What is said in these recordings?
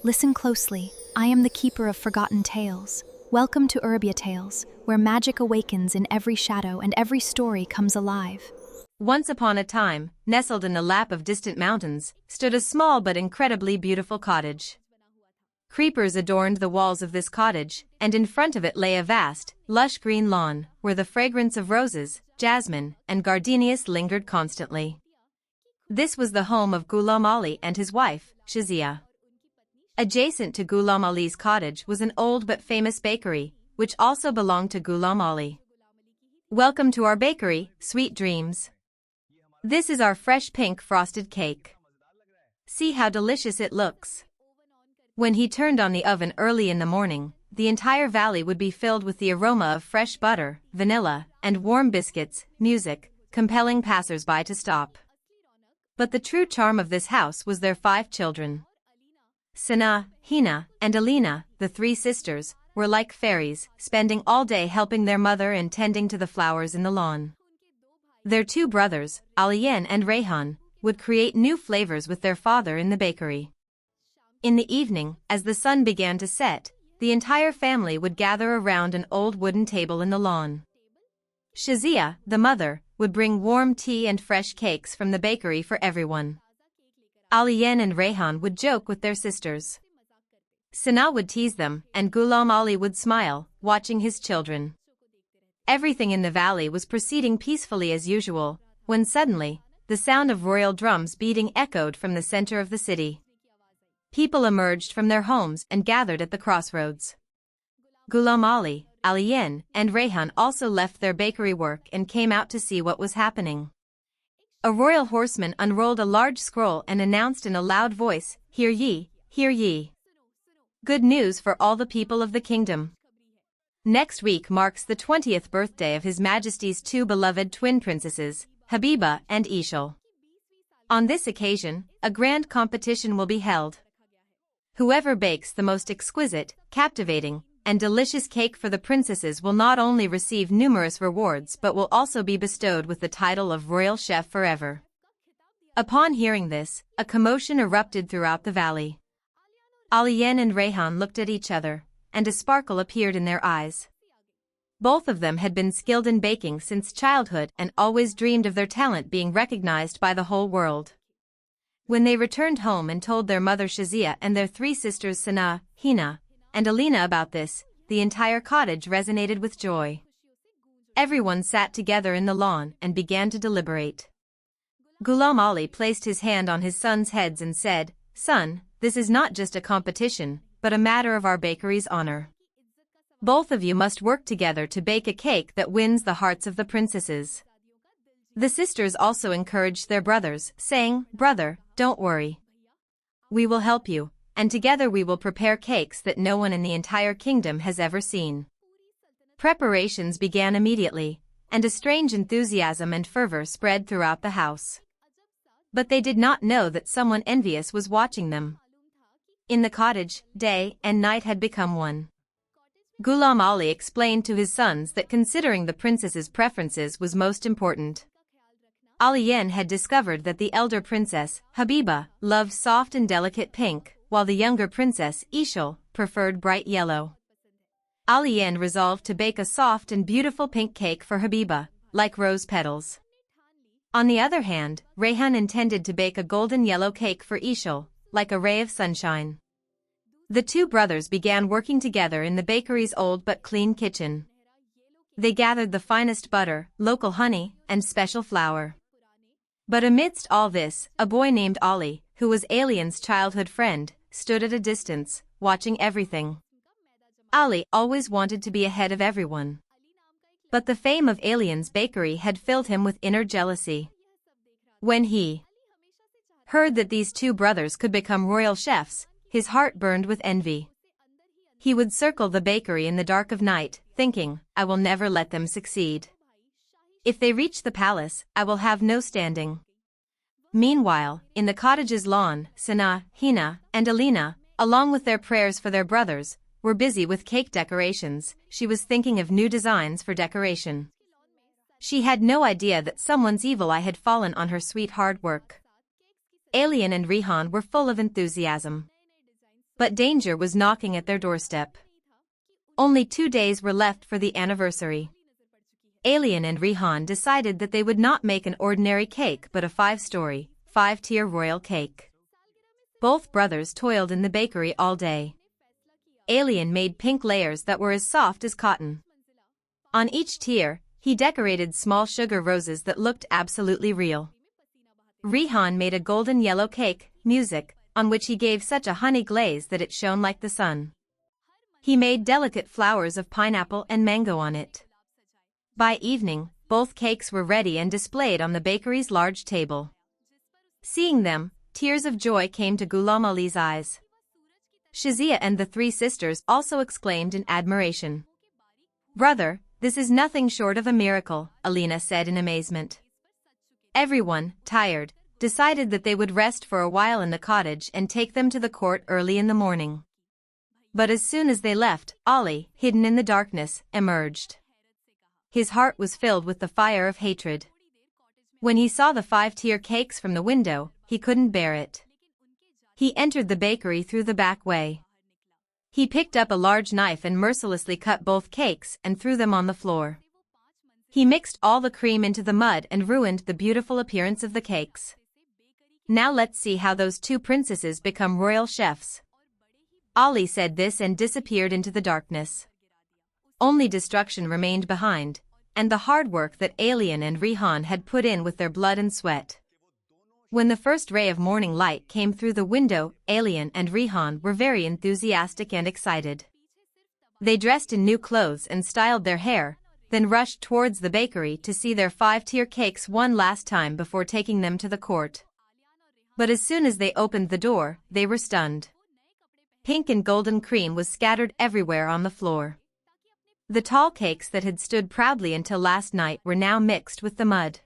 Listen closely. I am the keeper of forgotten tales. Welcome to Urbia Tales, where magic awakens in every shadow and every story comes alive. Once upon a time, nestled in the lap of distant mountains, stood a small but incredibly beautiful cottage. Creepers adorned the walls of this cottage, and in front of it lay a vast, lush green lawn, where the fragrance of roses, jasmine, and gardenias lingered constantly. This was the home of Ghulam Ali and his wife, Shazia. Adjacent to Ghulam Ali's cottage was an old but famous bakery, which also belonged to Ghulam Ali. Welcome to our bakery, sweet dreams. This is our fresh pink frosted cake. See how delicious it looks. When he turned on the oven early in the morning, the entire valley would be filled with the aroma of fresh butter, vanilla, and warm biscuits, music, compelling passers-by to stop. But the true charm of this house was their 5 children. Sana, Hina, and Alina, the 3 sisters, were like fairies, spending all day helping their mother and tending to the flowers in the lawn. Their 2 brothers, Aliyen and Rayhan, would create new flavors with their father in the bakery. In the evening, as the sun began to set, the entire family would gather around an old wooden table in the lawn. Shazia, the mother, would bring warm tea and fresh cakes from the bakery for everyone. Aliyen and Rayhan would joke with their sisters. Sana would tease them, and Ghulam Ali would smile, watching his children. Everything in the valley was proceeding peacefully as usual, when suddenly, the sound of royal drums beating echoed from the center of the city. People emerged from their homes and gathered at the crossroads. Ghulam Ali, Aliyen, and Rayhan also left their bakery work and came out to see what was happening. A royal horseman unrolled a large scroll and announced in a loud voice, "Hear ye, hear ye. Good news for all the people of the kingdom. Next week marks the 20th birthday of His Majesty's 2 beloved twin princesses, Habiba and Ishal. On this occasion, a grand competition will be held. Whoever bakes the most exquisite, captivating, and delicious cake for the princesses will not only receive numerous rewards but will also be bestowed with the title of royal chef forever." Upon hearing this, a commotion erupted throughout the valley. Aliyen and Rayhan looked at each other, and a sparkle appeared in their eyes. Both of them had been skilled in baking since childhood and always dreamed of their talent being recognized by the whole world. When they returned home and told their mother Shazia and their 3 sisters Sana, Hina, and Alina about this, the entire cottage resonated with joy. Everyone sat together in the lawn and began to deliberate. Ghulam Ali placed his hand on his son's heads and said, "Son, this is not just a competition, but a matter of our bakery's honor. Both of you must work together to bake a cake that wins the hearts of the princesses." The sisters also encouraged their brothers, saying, "Brother, don't worry. We will help you, and together we will prepare cakes that no one in the entire kingdom has ever seen." Preparations began immediately, and a strange enthusiasm and fervor spread throughout the house. But they did not know that someone envious was watching them. In the cottage, day and night had become one. Ghulam Ali explained to his sons that considering the princess's preferences was most important. Aliyen had discovered that the elder princess, Habiba, loved soft and delicate pink, while the younger princess, Ishal, preferred bright yellow. Aliyen resolved to bake a soft and beautiful pink cake for Habiba, like rose petals. On the other hand, Rayhan intended to bake a golden yellow cake for Ishal, like a ray of sunshine. The 2 brothers began working together in the bakery's old but clean kitchen. They gathered the finest butter, local honey, and special flour. But amidst all this, a boy named Ali, who was Alien's childhood friend, stood at a distance, watching everything. Ali always wanted to be ahead of everyone. But the fame of Alien's bakery had filled him with inner jealousy. When he heard that these 2 brothers could become royal chefs, his heart burned with envy. He would circle the bakery in the dark of night, thinking, "I will never let them succeed. If they reach the palace, I will have no standing." Meanwhile, in the cottage's lawn, Sana, Hina, and Alina, along with their prayers for their brothers, were busy with cake decorations. She was thinking of new designs for decoration. She had no idea that someone's evil eye had fallen on her sweet hard work. Alien and Rihan were full of enthusiasm. But danger was knocking at their doorstep. Only 2 days were left for the anniversary. Alien and Rihan decided that they would not make an ordinary cake but a 5-story, 5-tier royal cake. Both brothers toiled in the bakery all day. Alien made pink layers that were as soft as cotton. On each tier, he decorated small sugar roses that looked absolutely real. Rihan made a golden yellow cake, music, on which he gave such a honey glaze that it shone like the sun. He made delicate flowers of pineapple and mango on it. By evening, both cakes were ready and displayed on the bakery's large table. Seeing them, tears of joy came to Ghulam Ali's eyes. Shazia and the 3 sisters also exclaimed in admiration. "Brother, this is nothing short of a miracle," Alina said in amazement. Everyone, tired, decided that they would rest for a while in the cottage and take them to the court early in the morning. But as soon as they left, Ali, hidden in the darkness, emerged. His heart was filled with the fire of hatred. When he saw the 5-tier cakes from the window, he couldn't bear it. He entered the bakery through the back way. He picked up a large knife and mercilessly cut both cakes and threw them on the floor. He mixed all the cream into the mud and ruined the beautiful appearance of the cakes. "Now let's see how those 2 princesses become royal chefs." Ali said this and disappeared into the darkness. Only destruction remained behind, and the hard work that Alien and Rihan had put in with their blood and sweat. When the first ray of morning light came through the window, Alien and Rihan were very enthusiastic and excited. They dressed in new clothes and styled their hair, then rushed towards the bakery to see their 5-tier cakes one last time before taking them to the court. But as soon as they opened the door, they were stunned. Pink and golden cream was scattered everywhere on the floor. The tall cakes that had stood proudly until last night were now mixed with the mud.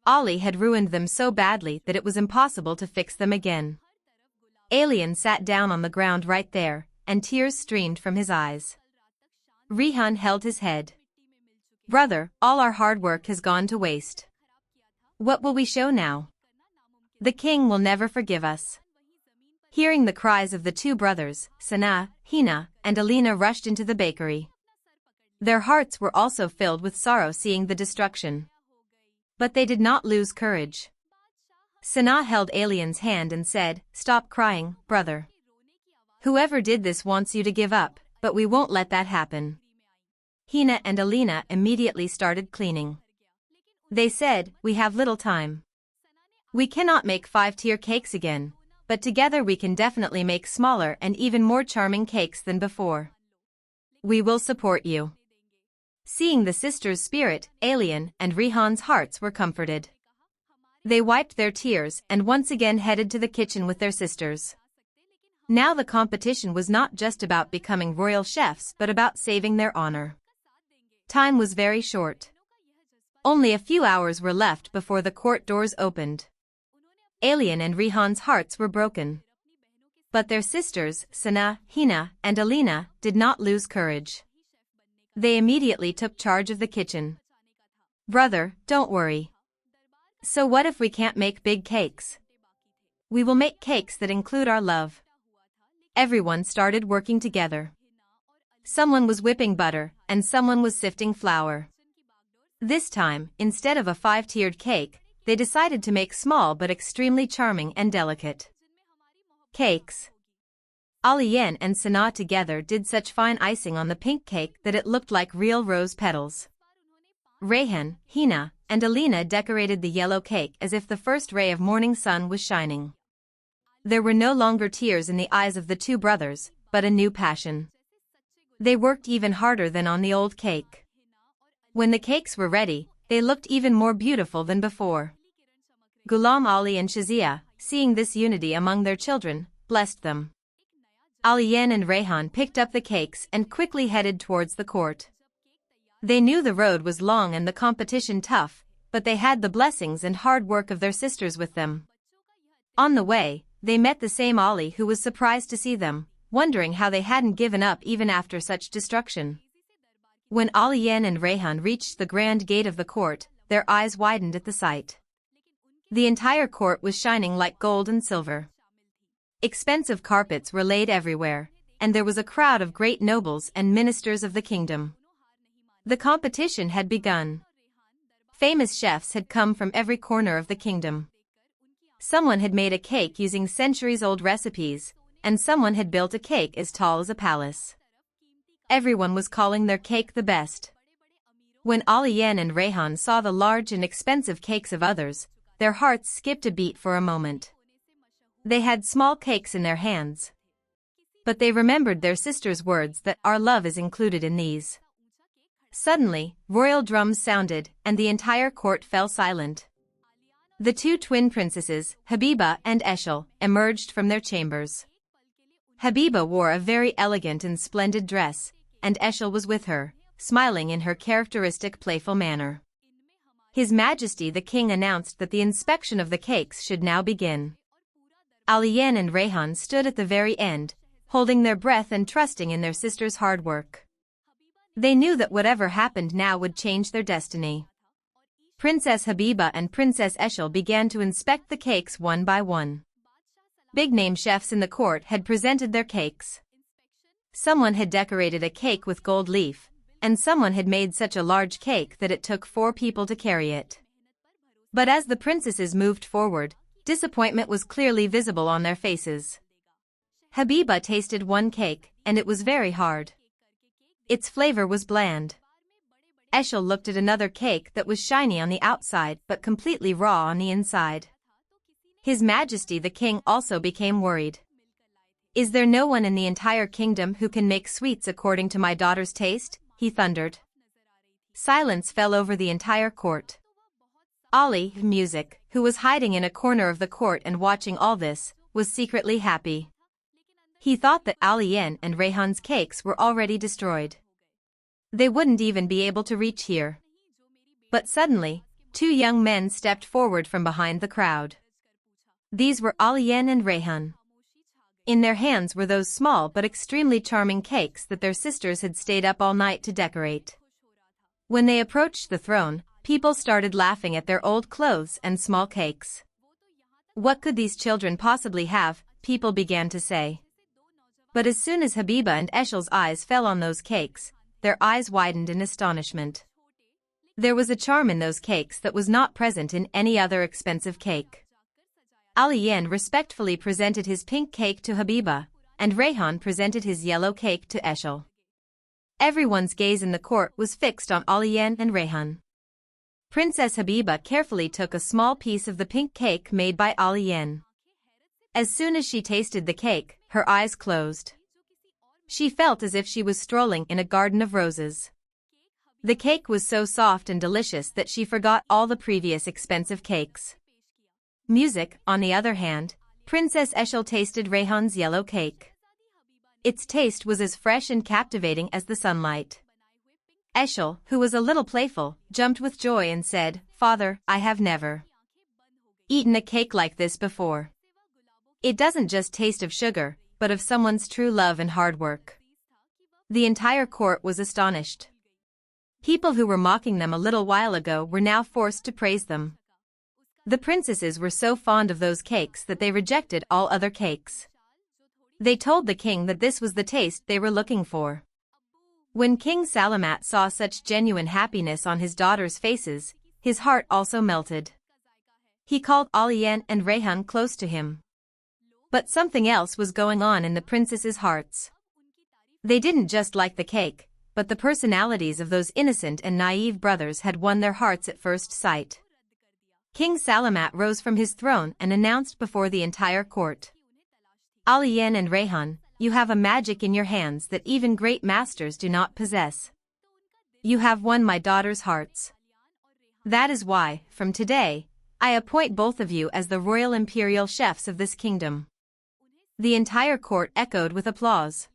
Ali had ruined them so badly that it was impossible to fix them again. Alien sat down on the ground right there, and tears streamed from his eyes. Rihan held his head. "Brother, all our hard work has gone to waste. What will we show now? The king will never forgive us." Hearing the cries of the 2 brothers, Sana, Hina, and Alina rushed into the bakery. Their hearts were also filled with sorrow seeing the destruction. But they did not lose courage. Sana held Alien's hand and said, "Stop crying, brother. Whoever did this wants you to give up, but we won't let that happen." Hina and Alina immediately started cleaning. They said, "We have little time. We cannot make 5-tier cakes again, but together we can definitely make smaller and even more charming cakes than before. We will support you." Seeing the sisters' spirit, Alien and Rihan's hearts were comforted. They wiped their tears and once again headed to the kitchen with their sisters. Now the competition was not just about becoming royal chefs but about saving their honor. Time was very short. Only a few hours were left before the court doors opened. Alien and Rihan's hearts were broken. But their sisters, Sana, Hina, and Alina, did not lose courage. They immediately took charge of the kitchen. "Brother, don't worry. So what if we can't make big cakes? We will make cakes that include our love." Everyone started working together. Someone was whipping butter, and someone was sifting flour. This time, instead of a 5-tiered cake, they decided to make small but extremely charming and delicate cakes. Aliyen and Sana together did such fine icing on the pink cake that it looked like real rose petals. Rayhan, Hina, and Alina decorated the yellow cake as if the first ray of morning sun was shining. There were no longer tears in the eyes of the 2 brothers, but a new passion. They worked even harder than on the old cake. When the cakes were ready, they looked even more beautiful than before. Ghulam Ali and Shazia, seeing this unity among their children, blessed them. Aliyen and Rayhan picked up the cakes and quickly headed towards the court. They knew the road was long and the competition tough, but they had the blessings and hard work of their sisters with them. On the way, they met the same Ali who was surprised to see them, wondering how they hadn't given up even after such destruction. When Aliyen and Rayhan reached the grand gate of the court, their eyes widened at the sight. The entire court was shining like gold and silver. Expensive carpets were laid everywhere, and there was a crowd of great nobles and ministers of the kingdom. The competition had begun. Famous chefs had come from every corner of the kingdom. Someone had made a cake using centuries-old recipes, and someone had built a cake as tall as a palace. Everyone was calling their cake the best. When Aliyen and Rayhan saw the large and expensive cakes of others, their hearts skipped a beat for a moment. They had small cakes in their hands. But they remembered their sister's words that our love is included in these. Suddenly, royal drums sounded, and the entire court fell silent. The two twin princesses, Habiba and Eshel, emerged from their chambers. Habiba wore a very elegant and splendid dress, and Eshel was with her, smiling in her characteristic playful manner. His Majesty the King announced that the inspection of the cakes should now begin. Aliyen and Rayhan stood at the very end, holding their breath and trusting in their sister's hard work. They knew that whatever happened now would change their destiny. Princess Habiba and Princess Eshel began to inspect the cakes one by one. Big-name chefs in the court had presented their cakes. Someone had decorated a cake with gold leaf, and someone had made such a large cake that it took 4 people to carry it. But as the princesses moved forward, disappointment was clearly visible on their faces. Habiba tasted one cake, and it was very hard. Its flavor was bland. Eshel looked at another cake that was shiny on the outside but completely raw on the inside. His Majesty the King also became worried. "Is there no one in the entire kingdom who can make sweets according to my daughter's taste?" he thundered. Silence fell over the entire court. Ali, Music, who was hiding in a corner of the court and watching all this, was secretly happy. He thought that Aliyen and Rayhan's cakes were already destroyed. They wouldn't even be able to reach here. But suddenly, 2 young men stepped forward from behind the crowd. These were Aliyen and Rayhan. In their hands were those small but extremely charming cakes that their sisters had stayed up all night to decorate. When they approached the throne, people started laughing at their old clothes and small cakes. What could these children possibly have, people began to say. But as soon as Habiba and Eshel's eyes fell on those cakes, their eyes widened in astonishment. There was a charm in those cakes that was not present in any other expensive cake. Aliyen respectfully presented his pink cake to Habiba, and Rayhan presented his yellow cake to Eshel. Everyone's gaze in the court was fixed on Aliyen and Rayhan. Princess Habiba carefully took a small piece of the pink cake made by Aliyen. As soon as she tasted the cake, her eyes closed. She felt as if she was strolling in a garden of roses. The cake was so soft and delicious that she forgot all the previous expensive cakes. Music, on the other hand, Princess Eshel tasted Rayhan's yellow cake. Its taste was as fresh and captivating as the sunlight. Eshel, who was a little playful, jumped with joy and said, "Father, I have never eaten a cake like this before. It doesn't just taste of sugar, but of someone's true love and hard work." The entire court was astonished. People who were mocking them a little while ago were now forced to praise them. The princesses were so fond of those cakes that they rejected all other cakes. They told the king that this was the taste they were looking for. When King Salamat saw such genuine happiness on his daughters' faces, his heart also melted. He called Aliyen and Rayhan close to him. But something else was going on in the princesses' hearts. They didn't just like the cake, but the personalities of those innocent and naive brothers had won their hearts at first sight. King Salamat rose from his throne and announced before the entire court, "Aliyen and Rayhan, you have a magic in your hands that even great masters do not possess. You have won my daughters' hearts. That is why, from today, I appoint both of you as the royal imperial chefs of this kingdom." The entire court echoed with applause.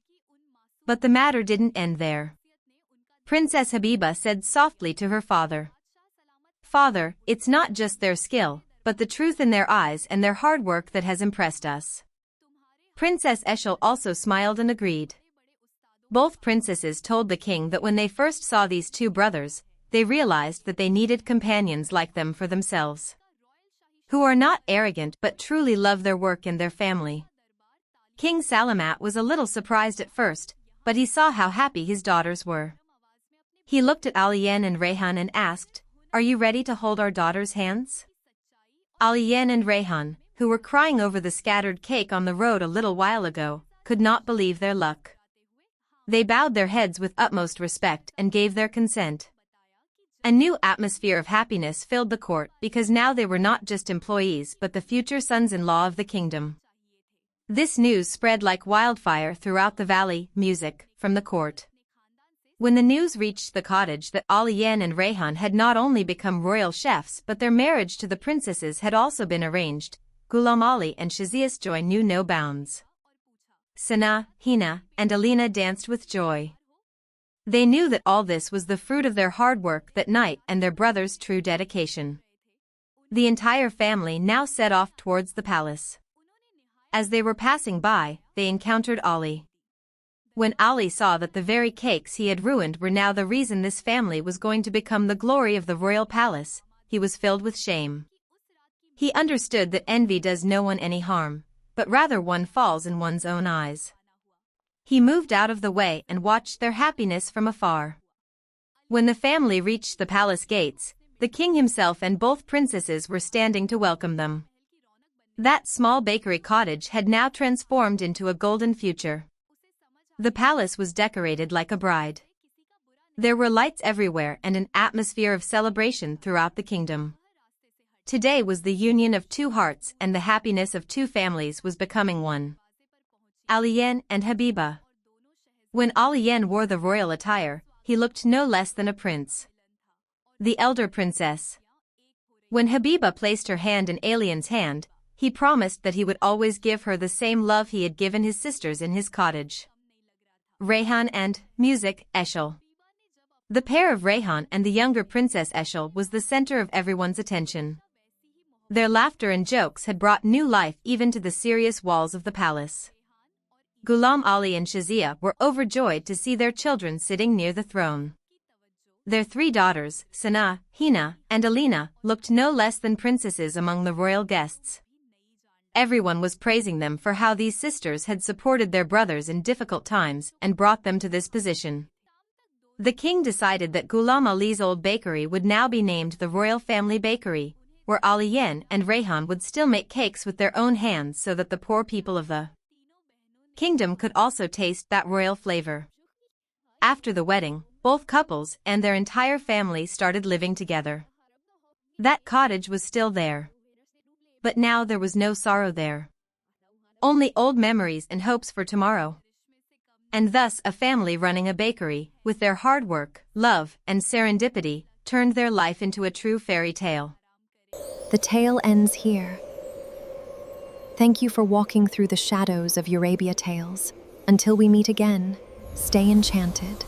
But the matter didn't end there. Princess Habiba said softly to her father, "Father, it's not just their skill, but the truth in their eyes and their hard work that has impressed us." Princess Eshel also smiled and agreed. Both princesses told the king that when they first saw these 2 brothers, they realized that they needed companions like them for themselves, who are not arrogant but truly love their work and their family. King Salamat was a little surprised at first, but he saw how happy his daughters were. He looked at Aliyen and Rayhan and asked, "Are you ready to hold our daughters' hands?" Aliyen and Rayhan, who were crying over the scattered cake on the road a little while ago, could not believe their luck. They bowed their heads with utmost respect and gave their consent. A new atmosphere of happiness filled the court because now they were not just employees but the future sons-in-law of the kingdom. This news spread like wildfire throughout the valley, music, from the court. When the news reached the cottage that Aliyen and Rayhan had not only become royal chefs but their marriage to the princesses had also been arranged, Ghulam Ali and Shazia's joy knew no bounds. Sana, Hina, and Alina danced with joy. They knew that all this was the fruit of their hard work that night and their brother's true dedication. The entire family now set off towards the palace. As they were passing by, they encountered Ali. When Ali saw that the very cakes he had ruined were now the reason this family was going to become the glory of the royal palace, he was filled with shame. He understood that envy does no one any harm, but rather one falls in one's own eyes. He moved out of the way and watched their happiness from afar. When the family reached the palace gates, the king himself and both princesses were standing to welcome them. That small bakery cottage had now transformed into a golden future. The palace was decorated like a bride. There were lights everywhere and an atmosphere of celebration throughout the kingdom. Today was the union of two hearts and the happiness of two families was becoming one. Aliyen and Habiba. When Aliyen wore the royal attire, he looked no less than a prince. The elder princess. When Habiba placed her hand in Aliyen's hand, he promised that he would always give her the same love he had given his sisters in his cottage. Rayhan and, music, Eshel. The pair of Rayhan and the younger princess Eshel was the center of everyone's attention. Their laughter and jokes had brought new life even to the serious walls of the palace. Ghulam Ali and Shazia were overjoyed to see their children sitting near the throne. Their three daughters, Sana, Hina, and Alina, looked no less than princesses among the royal guests. Everyone was praising them for how these sisters had supported their brothers in difficult times and brought them to this position. The king decided that Ghulam Ali's old bakery would now be named the Royal Family Bakery, where Aliyen and Rayhan would still make cakes with their own hands so that the poor people of the kingdom could also taste that royal flavor. After the wedding, both couples and their entire family started living together. That cottage was still there. But now there was no sorrow there. Only old memories and hopes for tomorrow. And thus a family running a bakery, with their hard work, love, and serendipity, turned their life into a true fairy tale. The tale ends here. Thank you for walking through the shadows of Urabia Tales. Until we meet again, stay enchanted.